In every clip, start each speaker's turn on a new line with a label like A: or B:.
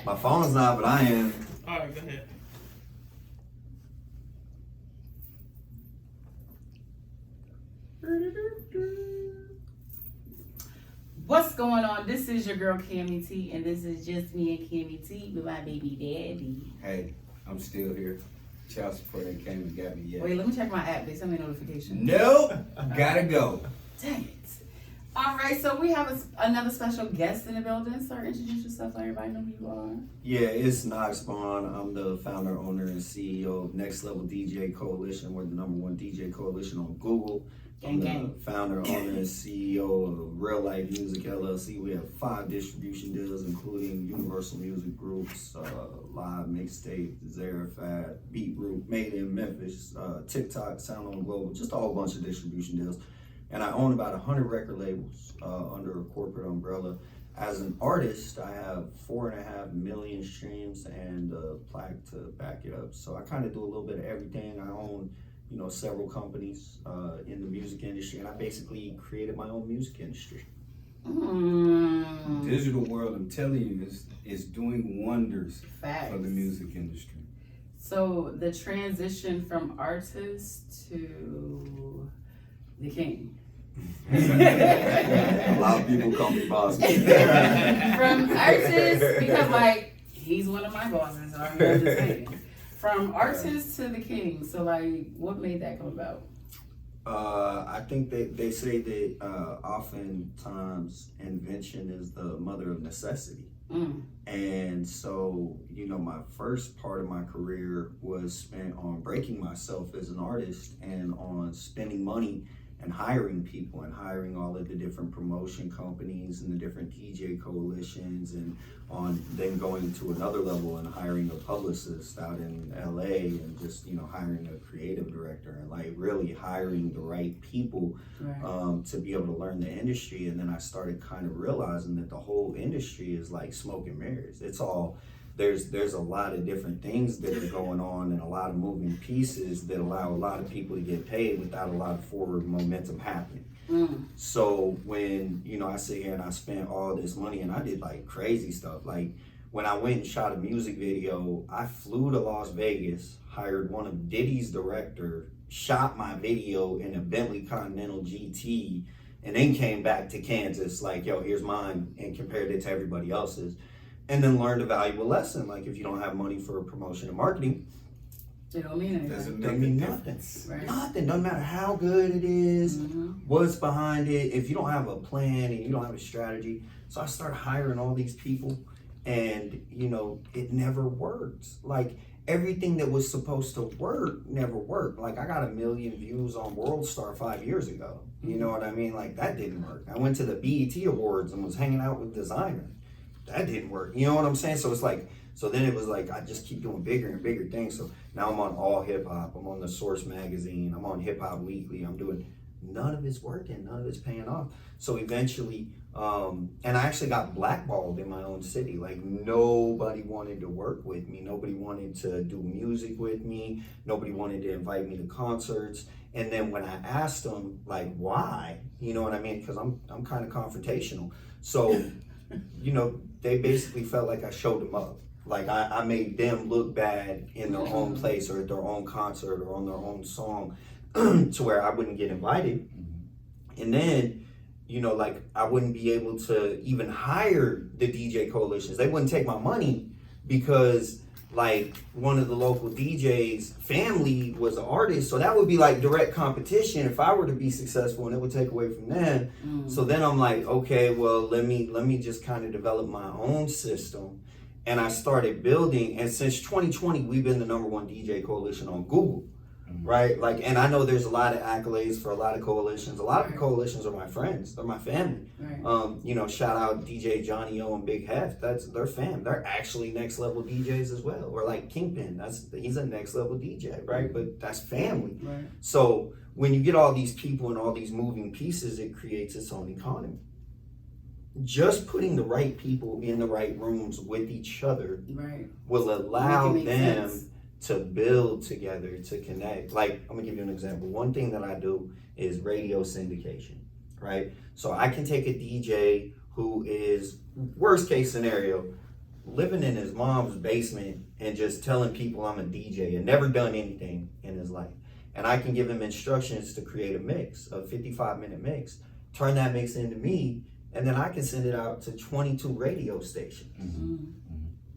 A: My phone's not, but I am.
B: All right, go ahead.
C: What's going on? This is your girl Cammy T, and this is just me and Cammy T with my baby daddy.
D: Hey, I'm still here. Child support ain't came and got me yet.
C: Wait, let me check my app. They sent me a notification.
D: Nope, gotta go.
C: Dang it. All right, so we have another special guest in the building. Sir, introduce yourself so everybody know who you are.
A: Yeah, it's Knox Bond. I'm the founder, owner, and CEO of NextLevel Dj Coalition. We're the #1 DJ coalition on Google. I'm the founder, owner, and CEO of Real Life Music LLC. We have 5 distribution deals, including Universal Music Groups, Live Mixtape, Zarafat, Beat Group, Made in Memphis, TikTok, Sound on Global, just a whole bunch of distribution deals. And I own about 100 record labels under a corporate umbrella. As an artist, I have 4.5 million streams and a plaque to back it up. So I kind of do a little bit of everything. I own, several companies in the music industry, and I basically created my own music industry.
D: Digital world, I'm telling you, is doing wonders
C: Facts.
D: For the music industry.
C: So the transition from artist to the king.
A: A lot of people call me boss.
C: From artist, because he's one of my bosses, so I'm just saying. From artist to the king. So what made that come about?
A: I think they say that oftentimes invention is the mother of necessity. And so, my first part of my career was spent on breaking myself as an artist and on spending money and hiring people and hiring all of the different promotion companies and the different DJ coalitions, and on then going to another level and hiring a publicist out in LA and just, hiring a creative director and really hiring the right people to be able to learn the industry. And then I started kind of realizing that the whole industry is like smoke and mirrors. It's all, there's a lot of different things that are going on and a lot of moving pieces that allow a lot of people to get paid without a lot of forward momentum happening. So when, I sit here and I spent all this money and I did crazy stuff. When I went and shot a music video, I flew to Las Vegas, hired one of Diddy's director, shot my video in a Bentley Continental GT, and then came back to Kansas yo, here's mine, and compared it to everybody else's. And then learned a valuable lesson. If you don't have money for promotion and marketing,
C: it don't mean anything.
A: Doesn't mean nothing.
C: Right.
A: Nothing. Doesn't matter how good it is, what's behind it. If you don't have a plan and you don't have a strategy. So I started hiring all these people, and it never worked. Everything that was supposed to work never worked. I got 1 million views on World Star 5 years ago. You know what I mean? That didn't work. I went to the BET Awards and was hanging out with designers. That didn't work. You know what I'm saying? So it's so then it was I just keep doing bigger and bigger things. So now I'm on All Hip Hop. I'm on the Source magazine. I'm on Hip Hop Weekly. I'm doing, none of it's working. None of it's paying off. So eventually, and I actually got blackballed in my own city. Nobody wanted to work with me. Nobody wanted to do music with me. Nobody wanted to invite me to concerts. And then when I asked them, why, you know what I mean? Because I'm kind of confrontational. So, they basically felt like I showed them up. I made them look bad in their own place or at their own concert or on their own song to where I wouldn't get invited. And then, I wouldn't be able to even hire the DJ coalitions. They wouldn't take my money because one of the local DJs' family was an artist. So that would be direct competition if I were to be successful, and it would take away from them. So then I'm okay, well, let me just kind of develop my own system. And I started building, and since 2020, we've been the #1 DJ coalition on Google, right? And I know there's a lot of accolades for a lot of coalitions. A lot of coalitions are my friends, they're my family. Shout out DJ Johnny O and Big Hef, that's their fam. They're actually NextLevel DJs as well. Or Kingpin, he's a NextLevel DJ, right? But that's family.
C: Right.
A: So when you get all these people and all these moving pieces, it creates its own economy. Just putting the right people in the right rooms with each other will allow them to build together, to connect. I'm gonna give you an example. One thing that I do is radio syndication, right? So I can take a DJ who is, worst case scenario, living in his mom's basement and just telling people I'm a DJ and never done anything in his life. And I can give him instructions to create a mix, a 55-minute mix, turn that mix into me, and then I can send it out to 22 radio stations.
C: Mm-hmm.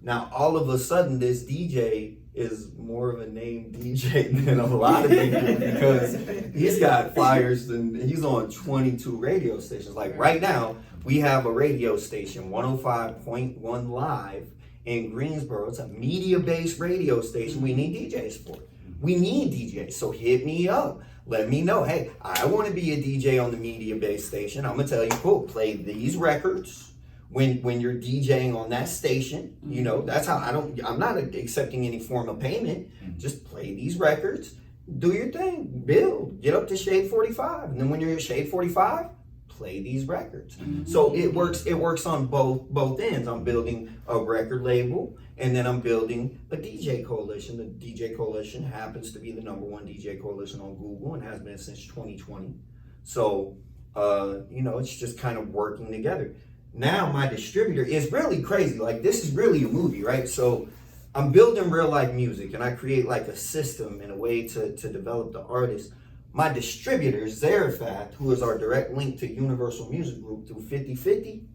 A: Now, all of a sudden, this DJ is more of a named DJ than a lot of people because he's got flyers and he's on 22 radio stations. Like right now, we have a radio station, 105.1 Live in Greensboro. It's a media-based radio station. We need DJs for it. We need DJs, so hit me up. Let me know, hey, I want to be a DJ on the media-based station. I'm gonna tell you, cool, play these records when you're DJing on that station. You know, that's how I'm not accepting any form of payment. Just play these records, do your thing, build, get up to Shade 45. And then when you're at Shade 45, play these records. So it works on both ends. I'm building a record label, and then I'm building a DJ coalition. The DJ coalition happens to be the #1 DJ coalition on Google and has been since 2020. So, you know, it's just kind of working together. Now my distributor is really crazy. Like, this is really a movie, right? So I'm building real life music, and I create like a system and a way to develop the artist. My distributor, Zarafat, who is our direct link to Universal Music Group through 50/50,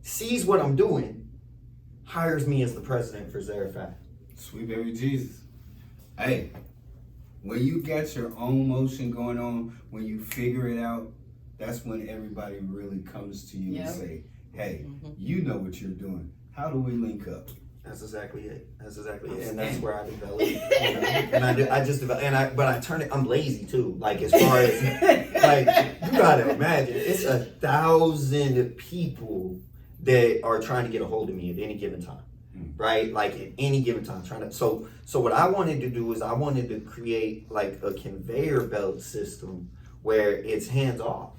A: sees what I'm doing, hires me as the president for Zarafat.
D: Sweet baby Jesus. Hey, when you got your own motion going on, when you figure it out, that's when everybody really comes to you and say, hey, you know what you're doing. How do we link up?
A: That's exactly it. And that's where I develop. You know? And I just develop, but I turn it. I'm lazy too. Like, as far as like, you gotta imagine, it's 1,000 people that are trying to get a hold of me at any given time, right? Like at any given time, trying to. So what I wanted to do is I wanted to create like a conveyor belt system where it's hands off.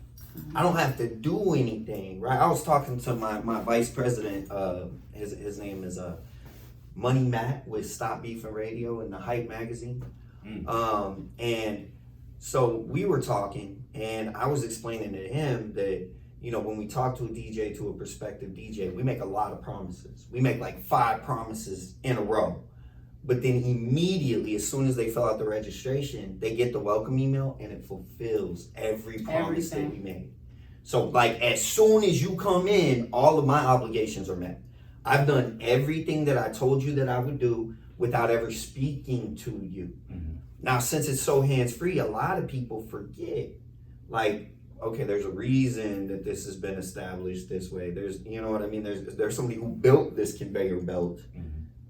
A: I don't have to do anything, right? I was talking to my vice president. His name is Money Matt with Stop Beef and Radio in the Hype magazine. And so we were talking, and I was explaining to him that, you know, when we talk to a DJ, to a prospective DJ, we make a lot of promises. We make like 5 promises in a row. But then immediately, as soon as they fill out the registration, they get the welcome email, and it fulfills every promise that we made. So like, as soon as you come in, all of my obligations are met. I've done everything that I told you that I would do without ever speaking to you. Now, since it's so hands-free, a lot of people forget, like, okay, there's a reason that this has been established this way. There's, you know what I mean? There's somebody who built this conveyor belt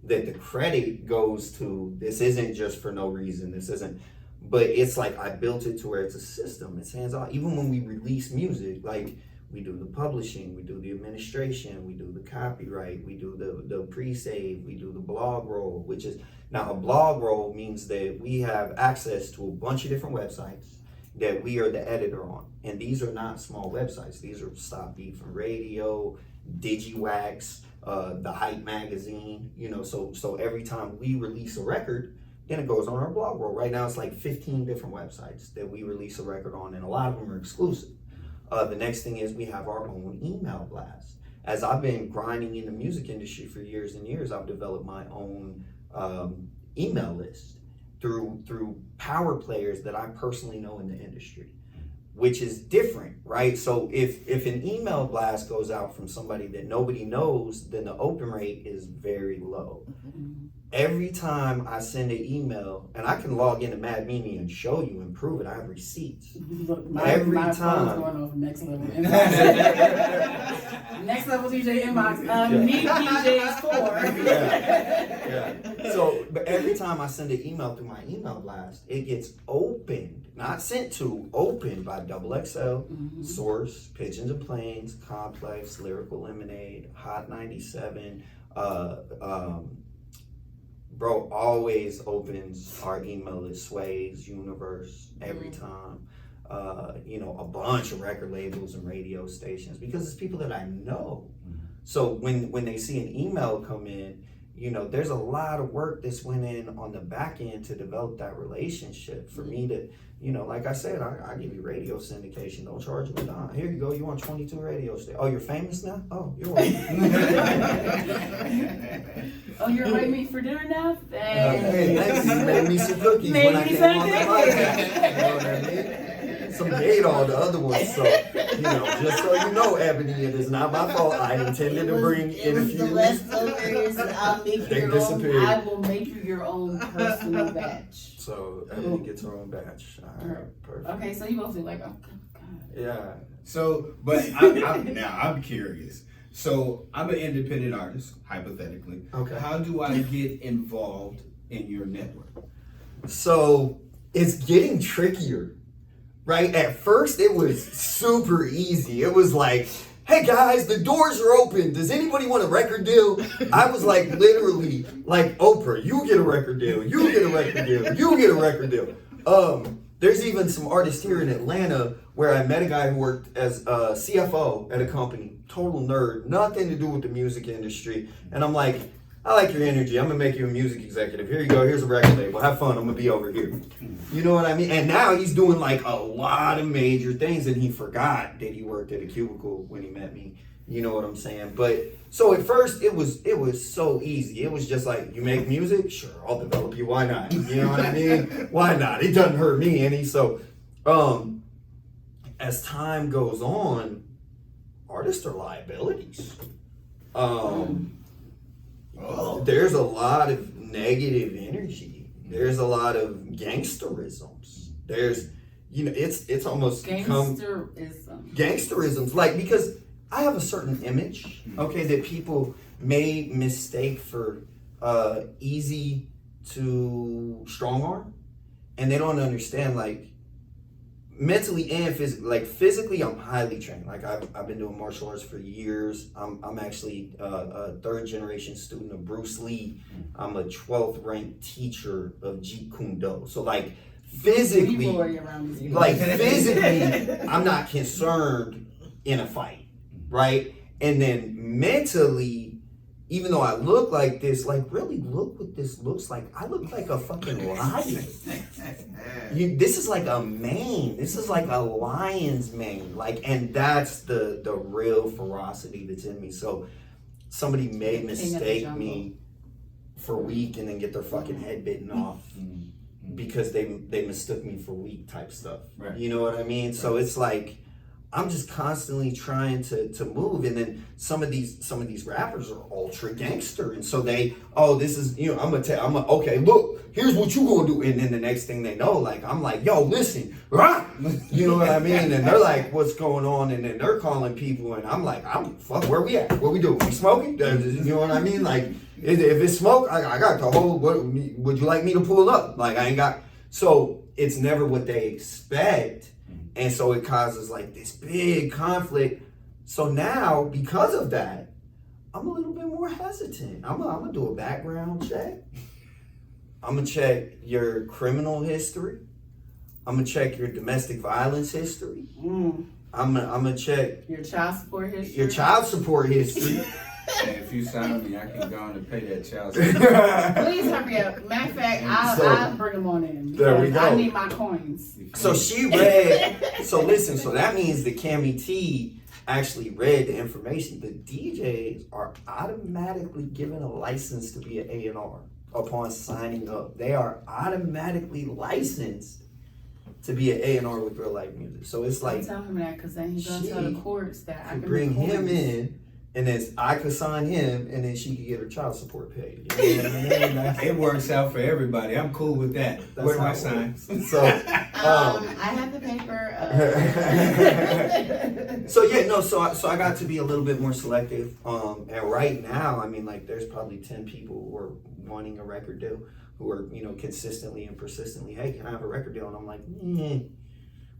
A: that the credit goes to. This isn't just for no reason. This isn't, but it's like, I built it to where it's a system. It's hands-on. Even when we release music, like, we do the publishing, we do the administration, we do the copyright, we do the pre-save, we do the blog roll, which is, now a blog roll means that we have access to a bunch of different websites that we are the editor on. And these are not small websites. These are Stop Beef and Radio, DigiWax, the Hype magazine, you know, so every time we release a record, then it goes on our blog roll. Right now it's like 15 different websites that we release a record on, and a lot of them are exclusive. The next thing is we have our own email blast. As I've been grinding in the music industry for years and years, I've developed my own email list through power players that I personally know in the industry, which is different, right? So if an email blast goes out from somebody that nobody knows, then the open rate is very low. Every time I send an email, and I can log into Mad Mimi and show you and prove it, I have receipts.
C: Look, my
A: time.
C: phone's going off NextLevel inbox. NextLevel DJ inbox. Need DJs for.
A: Yeah. So, but every time I send an email through my email blast, it gets opened, not sent to, opened by XXL, Source, Pigeons and Planes, Complex, Lyrical Lemonade, Hot 97. Bro always opens our email list, Sways, Universe, every time. You know, a bunch of record labels and radio stations, because it's people that I know. So when they see an email come in, you know, there's a lot of work that's went in on the back end to develop that relationship for me to, you know, like I said, I give you radio syndication. Don't charge me down. Here you go. You on 22 radio stations. Oh, you're famous now? Oh, you're welcome.
C: Oh, you're inviting me for dinner now?
A: Hey, thanks. You made me some cookies
C: Made
A: when I
C: me
A: came
C: some
A: on the
C: cookies.
A: podcast. You know what I mean? Some ate all the other ones. So, you know, just so you know, Ebony, it is not my fault. I intended to bring in a
B: the
A: few.
B: leftovers. I'll make you
A: They
B: your
A: disappeared.
B: own. I will make you your own personal batch.
A: So, Ebony gets her own batch. All right, perfect.
C: Okay, so you both do like, oh, God.
A: Yeah.
D: So, but now I'm curious. So I'm an independent artist, hypothetically.
A: Okay.
D: How do I get involved in your network?
A: So it's getting trickier, right? At first, it was super easy. It was like, hey guys, the doors are open. Does anybody want a record deal? I was like, literally, like Oprah, you get a record deal, you get a record deal, you get a record deal. There's even some artists here in Atlanta where I met a guy who worked as a CFO at a company, total nerd, nothing to do with the music industry. And I'm like, I like your energy. I'm gonna make you a music executive. Here you go. Here's a record label. Have fun. I'm gonna be over here. You know what I mean? And now he's doing like a lot of major things, and he forgot that he worked at a cubicle when he met me. You know what I'm saying? But so at first it was so easy. It was just like, you make music? Sure, I'll develop you. Why not? You know what I mean? Why not? It doesn't hurt me any. So as time goes on, artists are liabilities. There's a lot of negative energy. There's a lot of gangsterisms. There's, you know, it's almost gangsterisms. Like, because I have a certain image, okay, that people may mistake for easy to strong arm, and they don't understand, like, mentally and physically. Like, physically, I'm highly trained. Like, I've been doing martial arts for years. I'm actually a third generation student of Bruce Lee. I'm a 12th ranked teacher of Jeet Kune Do. So, like, physically, I'm not concerned in a fight. Right? And then mentally, even though I look like this, like, really look what this looks like. I look like a fucking lion. This is like a mane. This is like a lion's mane. Like, and that's the real ferocity that's in me. So somebody may mistake me for weak and then get their fucking head bitten off because they mistook me for weak type stuff. Right. You know what I mean? Right. So it's like, I'm just constantly trying to move, and then some of these rappers are ultra gangster, and so this is, you know, okay, look, here's what you gonna do, and then the next thing they know, like, I'm like, yo, listen, rah! You know what I mean? And they're like, what's going on? And then they're calling people, and I'm like, fuck, where we at? What we doing? We smoking? You know what I mean? Like, if it's smoke, I got the whole. Would you like me to pull up? Like, I ain't got. So it's never what they expect. And so it causes like this big conflict. So now, because of that, I'm a little bit more hesitant. I'm gonna do a background check. I'm gonna check your criminal history. I'm gonna check your domestic violence history. I'm gonna check
C: your child support history.
A: Your child support history.
D: And if you sign me, I can go on and pay that child support.
C: Please hurry up. Matter of fact, I'll bring them on in.
A: There we go.
C: I need my coins.
A: So she read. So listen. So that means that Cammy T actually read the information. The DJs are automatically given a license to be an A&R upon signing up. They are automatically licensed to be an A&R with real life music. So it's like,
C: tell him that, because then he's gonna tell the courts that I can
A: bring him in. And then I could sign him, and then she could get her child support paid. You know what I mean?
D: It works out for everybody. I'm cool with that. Where do I sign?
A: So,
B: I have the paper.
A: So yeah, no. So I got to be a little bit more selective. And right now, I mean, like, there's probably 10 people who are wanting a record deal, who are, you know, consistently and persistently, hey, can I have a record deal? And I'm like,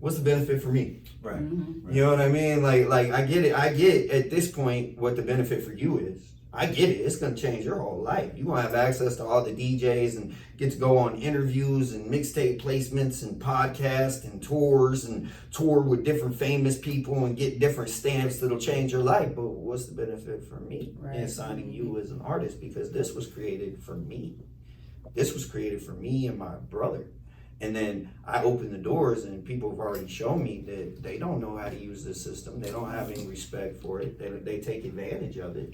A: what's the benefit for me?
D: Right.
A: You know what I mean? Like I get it. I get at this point what the benefit for you is. I get it. It's gonna change your whole life. You're gonna have access to all the DJs and get to go on interviews and mixtape placements and podcasts and tours and tour with different famous people and get different stamps that'll change your life. But what's the benefit for me in signing you as an artist? Because this was created for me. This was created for me and my brother. And then I open the doors and people have already shown me that they don't know how to use this system. They don't have any respect for it. They take advantage of it.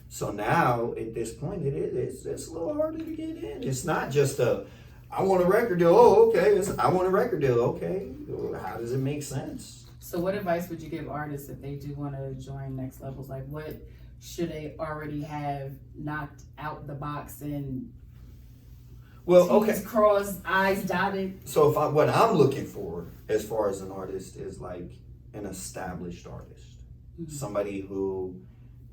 A: So now at this point it's a little harder to get in. It's not just I want a record deal. Oh, okay. I want a record deal. Okay. How does it make sense?
C: So what advice would you give artists if they do want to join Next Levels? Like what should they already have knocked out the box and T's crossed, I's dotted?
A: So what I'm looking for as far as an artist is like an established artist. Somebody who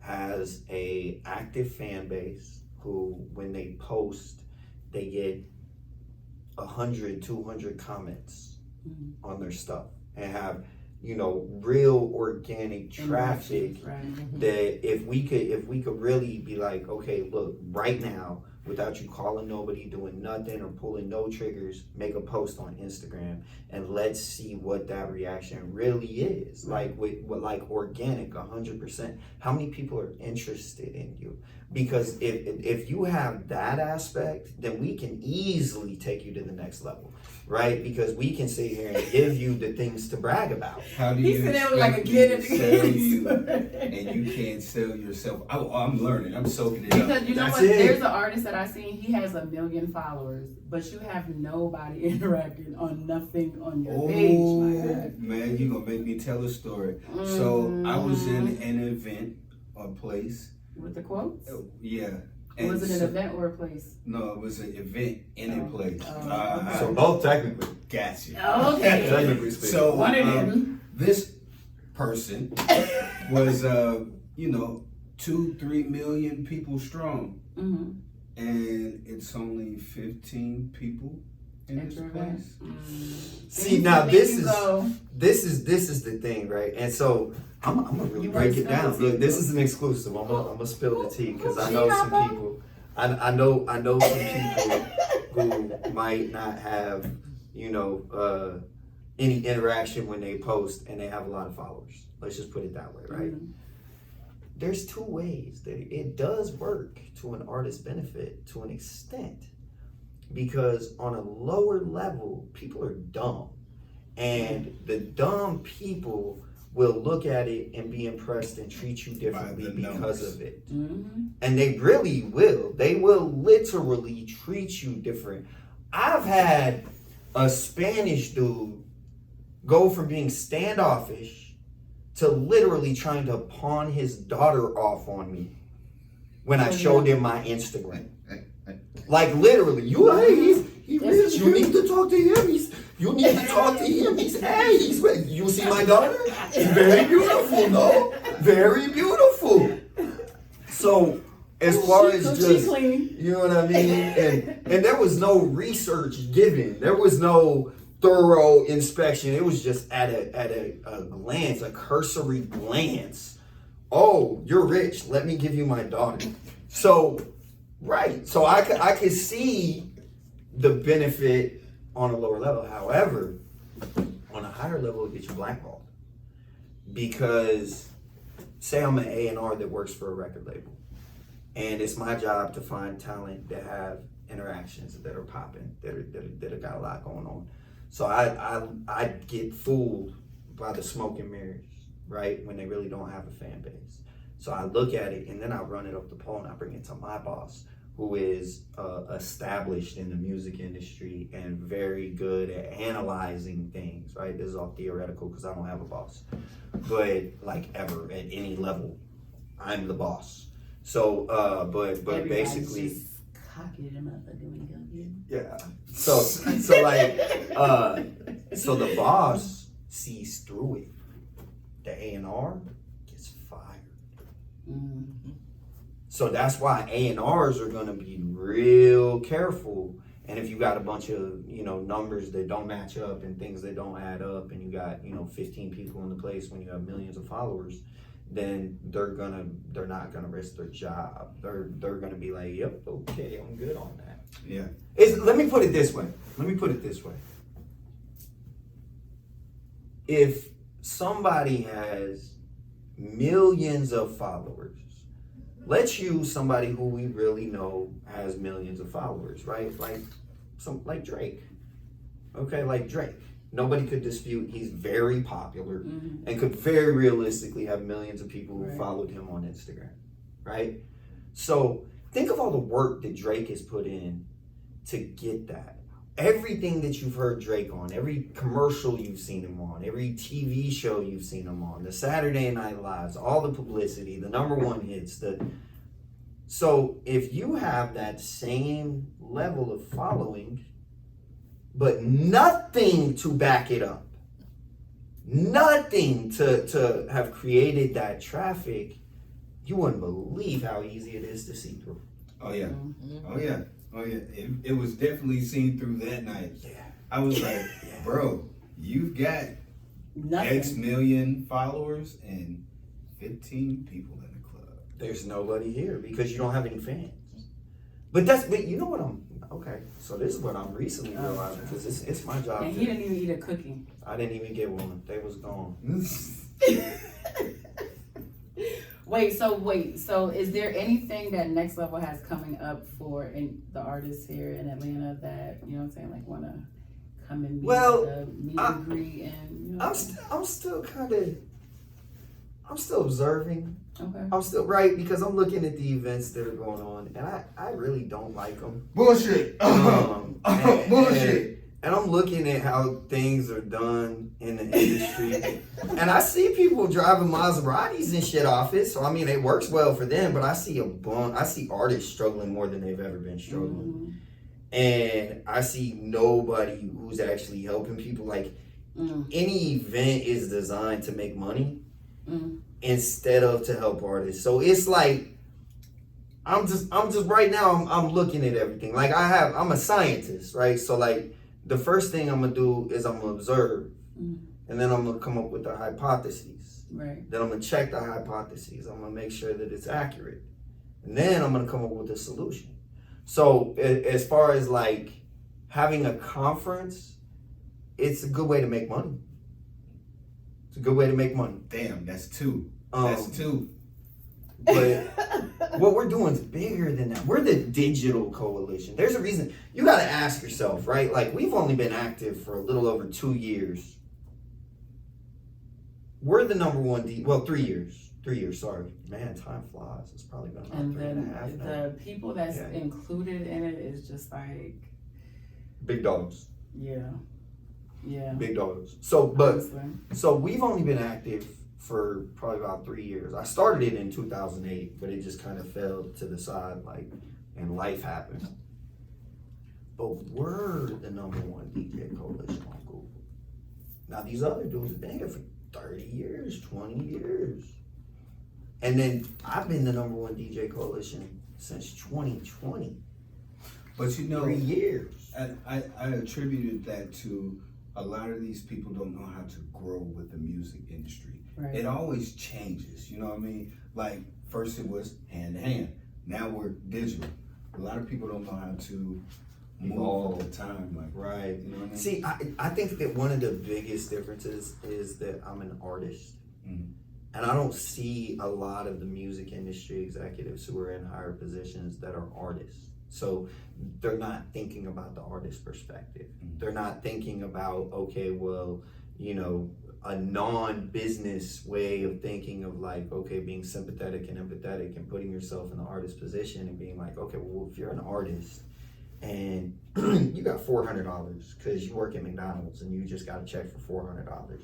A: has a active fan base, who when they post, they get 100, 200 comments on their stuff and have, real organic traffic that if we could really be like, okay, look, right now, without you calling nobody, doing nothing or pulling no triggers, make a post on Instagram and let's see what that reaction really is. Like like organic, 100%. How many people are interested in you? Because if you have that aspect, then we can easily take you to the next level, right? Because we can sit here and give you the things to brag about.
D: How do you
C: expect like a kid at the
D: sell you and you can't sell yourself? I'm learning. I'm soaking it up.
C: Because you know what? There's an artist that I seen. He has 1 million followers, but you have nobody interacting on nothing on your page. My God.
D: Man, you're gonna make me tell a story. So I was in an event or place.
C: With the quotes?
D: Yeah.
C: And was it an event or a place?
D: No, it was an event in a place.
A: So both technically.
D: Got you.
C: Oh, okay.
A: Technically speaking.
D: So
C: one of them.
D: This person was 2-3 million people strong. And it's only 15 people in this place.
A: See, now this is the thing, right? And so I'm gonna really break it down. Look, this is an exclusive. I'm gonna spill the tea because I know some people. I know some people who might not have any interaction when they post and they have a lot of followers. Let's just put it that way, right? There's two ways that it does work to an artist's benefit to an extent. Because on a lower level, people are dumb. And the dumb people will look at it and be impressed and treat you differently because of it. And they really will. They will literally treat you different. I've had a Spanish dude go from being standoffish to literally trying to pawn his daughter off on me when I showed him my Instagram. Like literally, he rich. You need to talk to him. You need to talk to him. You see my daughter? Very beautiful, no? Very beautiful. So as far as just, you know what I mean? And there was no research given. There was no thorough inspection. It was just at a glance, a cursory glance. Oh, you're rich. Let me give you my daughter. So, right. So I could see the benefit on a lower level. However, on a higher level, it gets you blackballed. Because say I'm an A&R that works for a record label. And it's my job to find talent that have interactions that are popping, that have got a lot going on. So I get fooled by the smoke and mirrors, right? When they really don't have a fan base. So I look at it and then I run it up the pole and I bring it to my boss, who is established in the music industry and very good at analyzing things, right? This is all theoretical because I don't have a boss. But like ever at any level, I'm the boss. So, but basically,
B: just cocky them up and doing
A: yeah. So the boss sees through it. The A&R gets fired. So that's why A&Rs are gonna be real careful. And if you got a bunch of numbers that don't match up and things that don't add up, and you got 15 people in the place when you have millions of followers, then they're not gonna risk their job. They're gonna be like, yep, okay, I'm good on that.
D: Yeah.
A: Let me put it this way. If somebody has millions of followers, let's use somebody who we really know has millions of followers, right? Like Drake. Okay, like Drake. Nobody could dispute he's very popular and could very realistically have millions of people who followed him on Instagram, right? So think of all the work that Drake has put in to get that. Everything that you've heard Drake on, every commercial you've seen him on, every TV show you've seen him on, the Saturday Night Lives, all the publicity, the #1 hits. So if you have that same level of following, but nothing to back it up, nothing to have created that traffic, you wouldn't believe how easy it is to see through.
D: Oh yeah. Oh yeah. Oh yeah. It was definitely seen through that night.
A: Yeah.
D: I was like, bro, you've got
B: Nothing.
D: X million followers and 15 people in the club.
A: There's nobody here because you don't have any fans. But you know what okay, so this is what I'm recently realizing, because it's my job.
C: And he didn't even eat a cookie.
A: I didn't even get one. They was gone.
C: Wait, so is there anything that Next Level has coming up for the artists here in Atlanta that, you know what I'm saying, like wanna come and meet and greet and, you know?
A: I'm still observing.
C: Okay.
A: I'm still right, because I'm looking at the events that are going on, and I really don't like them.
D: Bullshit. Bullshit.
A: And I'm looking at how things are done in the industry, and I see people driving Maseratis and shit off it. So I mean, it works well for them, but I see artists struggling more than they've ever been struggling, and I see nobody who's actually helping people. Like any event is designed to make money instead of to help artists. So it's like I'm just right now I'm looking at everything. Like I'm a scientist, right? So like, the first thing I'm gonna do is I'm gonna observe, and then I'm gonna come up with the hypotheses.
C: Right.
A: Then I'm gonna check the hypotheses. I'm gonna make sure that it's accurate, and then I'm gonna come up with a solution. So as far as like having a conference, it's a good way to make money. It's a good way to make money.
D: Damn, that's two. That's two.
A: But what we're doing is bigger than that. We're the digital coalition. There's a reason. You got to ask yourself, right? Like, we've only been active for a little over 2 years. We're the #1 3 years. 3 years, sorry. Man, time flies. It's probably been about
C: And
A: 3.5
C: then
A: now.
C: the people that's included in it is just like,
A: Big dogs.
C: yeah.
A: Big dogs. So we've only been active for probably about 3 years. I started it in 2008, but it just kind of fell to the side, like, and life happened. But we're the #1 DJ coalition on Google. Now these other dudes have been here for 30 years, 20 years. And then I've been the #1 DJ coalition since 2020.
D: But you know,
A: 3 years.
D: I attributed that to a lot of these people don't know how to grow with the music industry.
C: Right.
D: It always changes, you know what I mean? Like, first it was hand to hand. Now we're digital. A lot of people don't know how to move all the time. Like,
A: Right.
D: You know what I mean?
A: See, I think that one of the biggest differences is that I'm an artist. And I don't see a lot of the music industry executives who are in higher positions that are artists. So they're not thinking about the artist perspective. They're not thinking about, okay, well, you know, a non-business way of thinking of like, okay, being sympathetic and empathetic and putting yourself in the artist position and being like, okay, well, if you're an artist and you got $400 because you work at McDonald's and you just got a check for $400,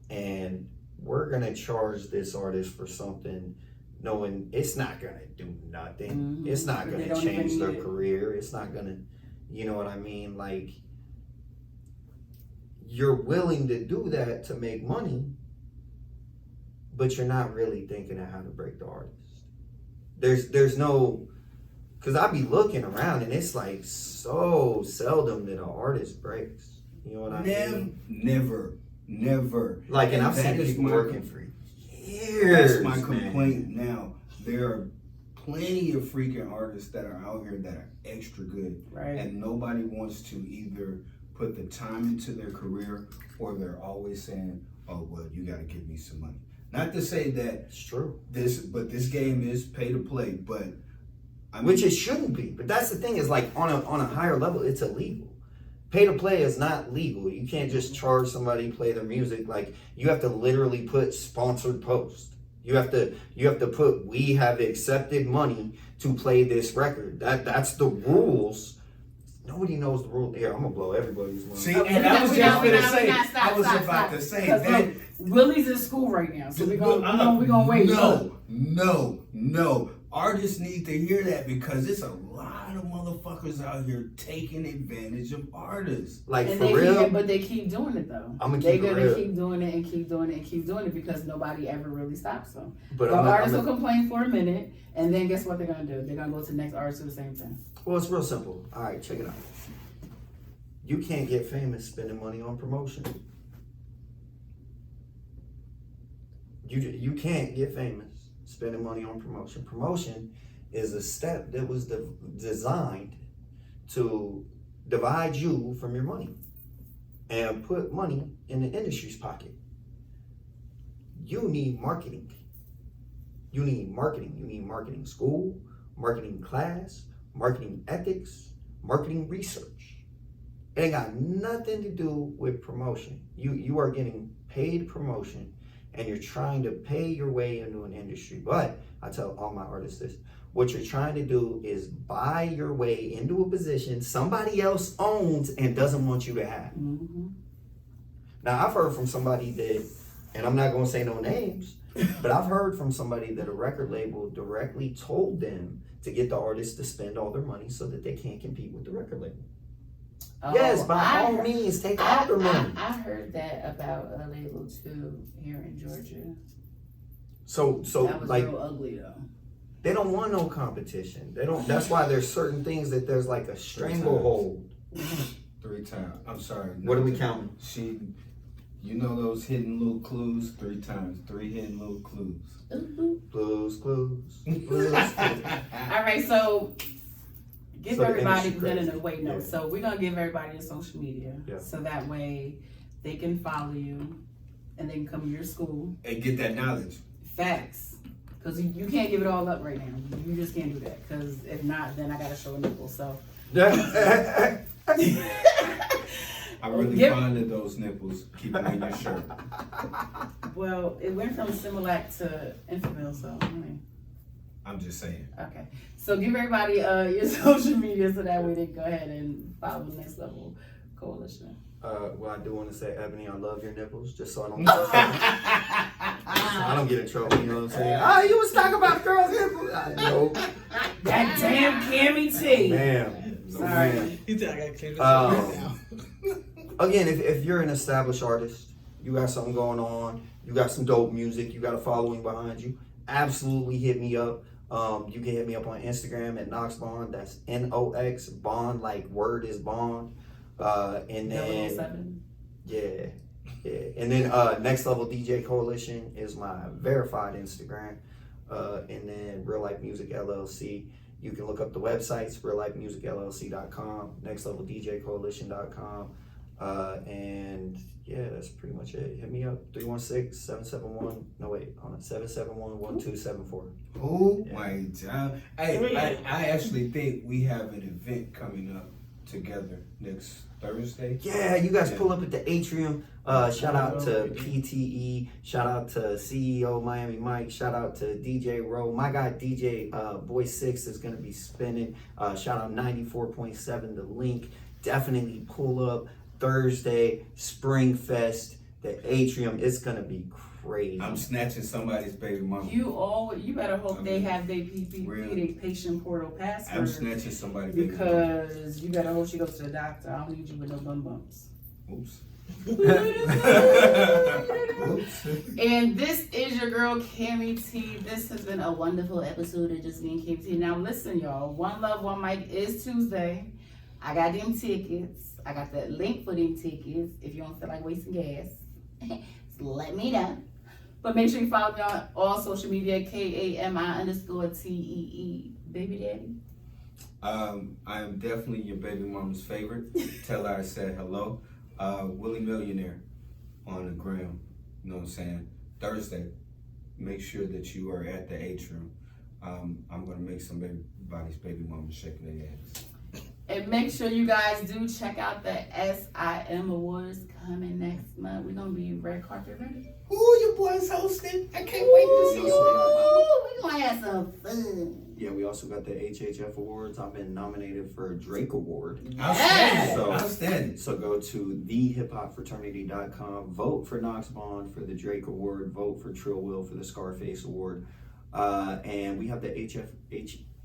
A: and we're gonna charge this artist for something knowing it's not gonna do nothing. It's not gonna change their career. It's not gonna, you know what I mean? Like, you're willing to do that to make money, but you're not really thinking of how to break the artist. There's no, because I be looking around and it's like so seldom that an artist breaks. You know what I mean?
D: Never.
A: Like, and I've
D: that
A: seen
D: is
A: people
D: my-
A: working for years.
D: That's my
A: man.
D: complaint now. There are plenty of freaking artists that are out here that are extra good,
C: Right.
D: and nobody wants to either put the time into their career, or they're always saying, "Oh, well, you got to give me some money." Not to say that
A: It's true.
D: this game is pay to play, but I mean,
A: Which it shouldn't be. But that's the thing, is like on a higher level, it's illegal. Pay to play is not legal. You can't just charge somebody to play their music. Like, you have to literally put sponsored post. You have to put, we have accepted money to play this record. That's the rules. Nobody knows the rule. Here, I'm gonna blow everybody's mind.
D: see,
C: Okay,
D: and I was just gonna say,
C: stop,
D: I was
C: stop,
D: about
C: stop.
D: to say
C: 'Cause
D: that.
C: look, Willie's in school right now, so we're gonna wait.
D: No. Artists need to hear that, because it's a lot of motherfuckers out here taking advantage of artists.
A: Like,
C: And
A: for
C: they
A: real.
C: but they keep doing it though.
A: I'ma
C: They're
A: keep it
C: gonna
A: real.
C: keep doing it and keep doing it and keep doing it because nobody ever really stops them.
A: But
C: The
A: I'm
C: artists
A: not,
C: will complain for a minute, and then guess what they're gonna do? They're gonna go to the next artist do the same thing.
A: well, it's real simple. All right, check it out. You can't get famous spending money on promotion. You can't get famous spending money on promotion. Promotion is a step that was designed to divide you from your money and put money in the industry's pocket. You need marketing. You need marketing. You need marketing school, marketing class, marketing ethics, marketing research. It ain't got nothing to do with promotion. You are getting paid promotion, and you're trying to pay your way into an industry. But I tell all my artists this: what you're trying to do is buy your way into a position somebody else owns and doesn't want you to have.
C: Mm-hmm.
A: Now, I've heard from somebody that, and I'm not going to say no names, but I've heard from somebody that a record label directly told them to get the artist to spend all their money so that they can't compete with the record label. Yes, by all means, take all their money.
C: I heard that about a label too here in Georgia.
A: So
C: That was
A: like,
C: real ugly though.
A: they don't want no competition. They don't. That's why there's certain things that there's like a stranglehold.
D: 3 times. I'm sorry.
A: What are we counting?
D: You know those hidden little clues? 3 times. 3 hidden little clues.
A: Blues Clues.
C: All right, so give
A: So the
C: everybody
A: industry
C: wait, no.
A: Yeah.
C: So we're gonna give everybody your social media,
A: Yeah.
C: so that way they can follow you and they can come to your school.
D: And get that knowledge.
C: Facts, because you can't give it all up right now. You just can't do that, because if not, then I gotta show a nipple. So
D: I'm really fond of those nipples. Keep them in your shirt.
C: well, it went from Similac to Infamil, so I mean.
D: I'm just saying.
C: Okay, so give everybody your social media so that way they can go ahead and follow the Next Level Coalition.
A: Well, I do want to say, Ebony, I love your nipples, just so I don't get in trouble. So I don't get in trouble, you know what I'm saying? Oh, you was talking about girls' nipples. I know.
C: That damn Cammy T.
A: Ma'am. No,
C: Sorry.
A: ma'am.
E: You think I gotta clean this
A: Um,
E: up right now?
A: Again, if you're an established artist, you got something going on, you got some dope music, you got a following behind you, absolutely hit me up. You can hit me up on Instagram at Nox Bond. That's Nox Bond, like word is bond. And then
C: 007.
A: yeah. And then NextLevel Dj Coalition is my verified Instagram. And then Real Life Music LLC. You can look up the websites, reallifemusicllc.com, nextleveldjcoalition.com. And yeah, that's pretty much it. Hit me up, 771-1274.
D: Oh
A: Yeah.
D: my God. Hey, I actually think we have an event coming up together next Thursday.
A: Yeah, you guys
D: Yeah.
A: pull up at the Atrium. Shout out to PTE. Shout out to CEO Miami Mike. Shout out to DJ Rowe. My guy DJ Boy 6 is going to be spinning. Shout out 94.7 The Link. Definitely pull up Thursday, Spring Fest, the Atrium. It's going to be crazy.
D: I'm snatching somebody's baby mama.
C: You better hope they have their
D: Real.
C: their patient portal
D: I'm
C: password,
D: snatching somebody's baby mama.
C: because you better hope she goes to the doctor. I don't need you with no bum bumps.
D: Oops.
C: And this is your girl Cammy T. This has been a wonderful episode of Just Me and Cammy T. Now listen, y'all. One Love, One Mic is Tuesday. I got them tickets. I got the link for them tickets. If you don't feel like wasting gas, just let me know. But make sure you follow me on all social media, KAMI_TEE. Baby daddy.
D: I am definitely your baby mama's favorite. Tell her I said hello. Willie Millionaire on the gram. You know what I'm saying? Thursday, make sure that you are at the atrium. I'm gonna make somebody's baby mama shake their ass.
C: And make sure you guys do check out the SIM Awards coming next month. We're gonna be red carpet ready.
D: Ooh, your boy's hosting. I can't wait to see you.
B: We're gonna have some fun.
A: Yeah, we also got the HHF Awards. I've been nominated for a Drake Award.
D: Outstanding.
A: So-
D: Outstanding.
A: So go to thehiphopfraternity.com, vote for Knox Bond for the Drake Award, vote for Trill Will for the Scarface Award. And we have the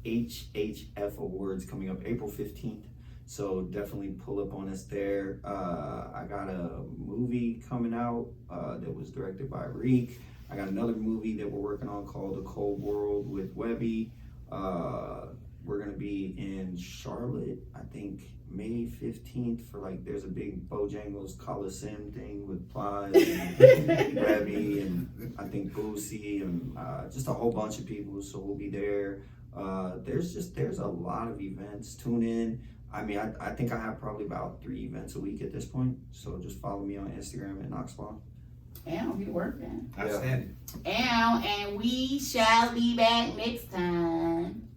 A: HHF Awards coming up April 15th. So definitely pull up on us there. I got a movie coming out that was directed by Reek. I got another movie that we're working on called The Cold World with Webby. We're gonna be in Charlotte, I think May 15th for there's a big Bojangles Coliseum thing with Plies and Webby and I think Boosie and just a whole bunch of people. So we'll be there. There's a lot of events. Tune in. I mean, I think I have probably about 3 events a week at this point. So just follow me on Instagram at NoxBond.
C: And we working.
D: Outstanding.
C: And we shall be back next time.